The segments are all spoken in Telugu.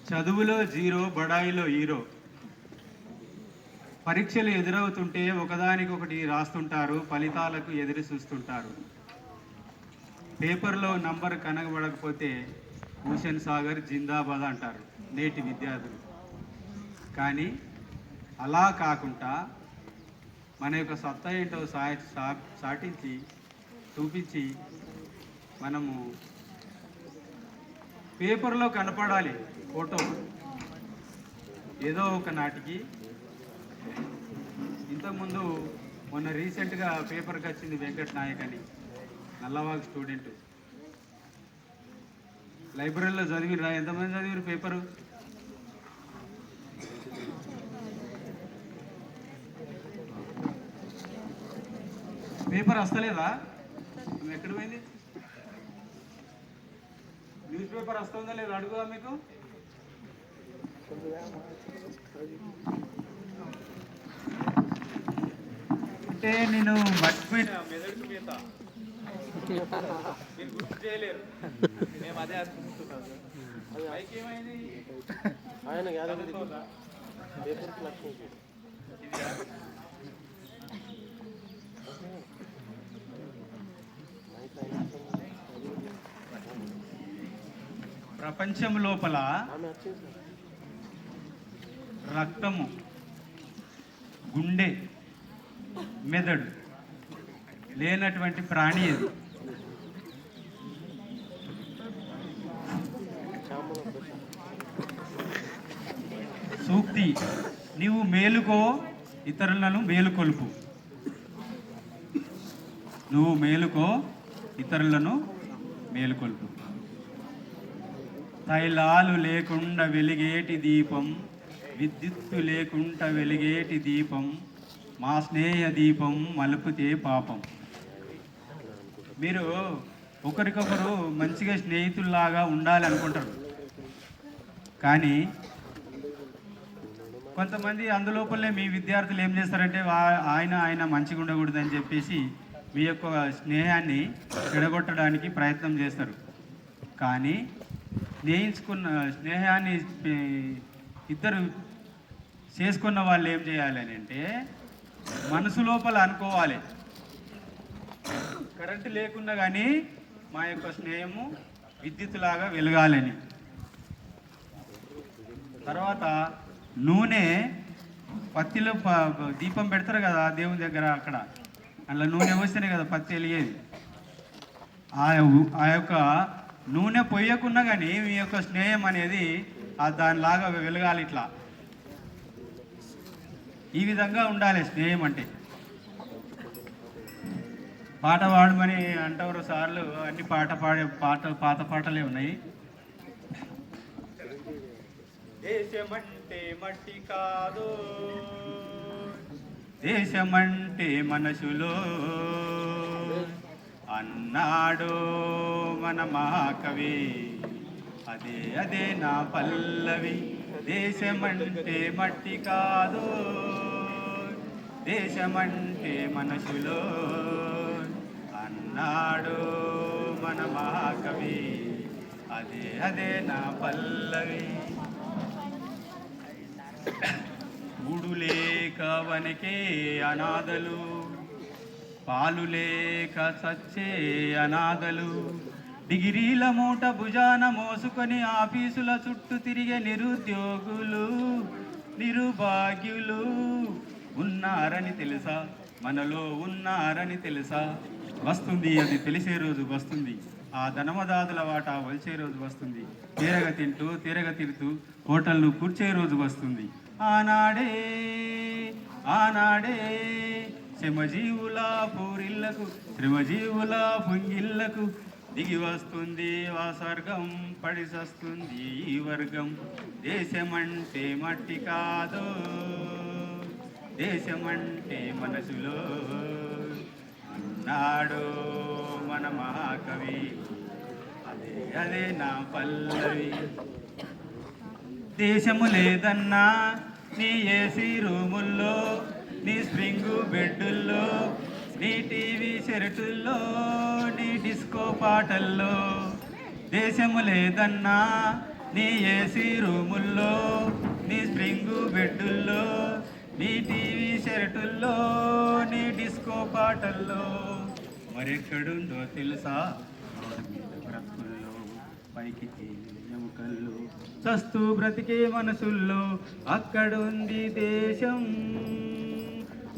చదువులో జీరో, బడాయిలో హీరో. పరీక్షలు ఎదురవుతుంటే ఒకదానికొకటి రాస్తుంటారు, ఫలితాలకు ఎదురు చూస్తుంటారు. పేపర్లో నంబర్ కనబడకపోతే హుసేన్ సాగర్ జిందాబాద్ అంటారు నేటి విద్యార్థులు. కానీ అలా కాకుండా మన యొక్క సత్తా ఏంటో సాటించి చూపించి మనము పేపర్లో కనపడాలి ఫోటో. ఏదో ఒక నాటికి ఇంతకుముందు మొన్న రీసెంట్గా పేపర్కి వచ్చింది వెంకట్ నాయక్ అని, నల్లవాగ్ స్టూడెంట్. లైబ్రరీలో చదివిరా? ఎంతమంది చదివిరు పేపరు? పేపర్ వస్తలేదా? ఎక్కడ పోయింది? న్యూస్ పేపర్ వస్తుందా లేదా అడుగుదా మీకు? అంటే నేను మర్చిపోయినా, మెదడుకు మీద మీరు గుర్తు చేయలేరు. మేము అదే అనుకుంటున్నాం. పైకి ఏమైంది? ప్రపంచం లోపల రక్తము, గుండె, మెదడు లేనటువంటి ప్రాణి ఇది. సూక్తి: నీవు మేలుకో, ఇతరులను మేలుకొల్పు. నువ్వు మేలుకో, ఇతరులను మేలుకొల్పు. తైలాలు లేకుండా వెలిగేటి దీపం, విద్యుత్తు లేకుండా వెలిగేటి దీపం, మా స్నేహ దీపం మలుపుతే పాపం. మీరు ఒకరికొకరు మంచిగా స్నేహితుల్లాగా ఉండాలి అనుకుంటారు, కానీ కొంతమంది అందులోపలే మీ విద్యార్థులు ఏం చేస్తారంటే ఆయన మంచిగా ఉండకూడదని చెప్పేసి మీ యొక్క స్నేహాన్ని చెడగొట్టడానికి ప్రయత్నం చేస్తారు. కానీ స్నేహాన్ని ఇద్దరు చేసుకున్న వాళ్ళు ఏం చేయాలి అని అంటే మనసు లోపల అనుకోవాలి, కరెంటు లేకున్నా కానీ మా యొక్క స్నేహము విద్యుత్తులాగా వెలగాలని. తర్వాత నూనె, పత్తిలో దీపం పెడతారు కదా దేవుని దగ్గర, అక్కడ అందులో నూనె పోస్తేనే కదా పత్తి వెలిగేది. ఆ యొక్క నూనె పొయ్యకున్నా కానీ మీ యొక్క స్నేహం అనేది దానిలాగా వెలగాలి. ఇట్లా ఈ విధంగా ఉండాలి స్నేహం అంటే. పాట పాడమని అంటారు సార్లు, అన్ని పాత పాటలే ఉన్నాయి. దేశమంటే మట్టి కాదు, దేశమంటే మనసులో అన్నాడు మన మహాకవి. అదే అదే నా పల్లవి. దేశమంటే మట్టి కాదు, దేశమంటే మనసులో అన్నాడు మన మహాకవి. అదే అదే నా పల్లవి. గూడు లేక వనకే అనాథలు, పాలు లేక సచ్చే అనాథలు, డిగ్రీల మూట భుజాన మోసుకొని ఆఫీసుల చుట్టూ తిరిగే నిరుద్యోగులు, నిరుభాగ్యులు ఉన్నారని తెలుసా? మనలో ఉన్నారని తెలుసా? వస్తుంది, అది తెలిసే రోజు వస్తుంది. ఆ ధనమదాదుల వాటా వలిచే రోజు వస్తుంది. తీరగ తింటూ తీరగ తిరుతూ హోటళ్ళు కూర్చే రోజు వస్తుంది. ఆనాడే ఆనాడే శ్రమజీవుల పూరిళ్లకు, శ్రమజీవుల పుంగిళ్లకు దిగి వస్తుంది ఆ స్వర్గం, పడిసొస్తుంది ఈ వర్గం. దేశమంటే మట్టి కాదు, దేశమంటే మనసులో అన్నాడు మన మహాకవి. అదే అదే నా పల్లవి. దేశము లేదన్నా నీ ఏసీ రూముల్లో, నీ స్ప్రింగు బెడ్డుల్లో, నీ టీవీ షెరటుల్లో, నీ డిస్కో పాటల్లో. దేశము లేదన్నా నీ ఏసీ రూముల్లో, నీ స్ప్రింగు బెడ్డుల్లో, నీ టీవీ షర్టుల్లో, నీ డిస్కో పాటల్లో, మరెక్కడుందో తెలుసా రోడ్డు మీద బ్రతుకుల్లో, పైకి ఎముకల్లో, చస్తూ బ్రతికే మనసుల్లో, అక్కడుంది దేశం.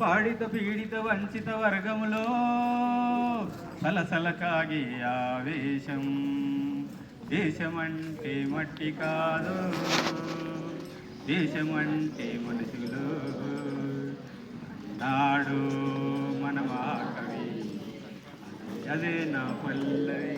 పాడిత పీడిత వంచిత వర్గములో సలసల కాగే ఆవేశం. దేశమంటే మట్టి కాదు, దేశమంటే మనుషులు. నాడు మన కవి, అదే నా పల్లవి.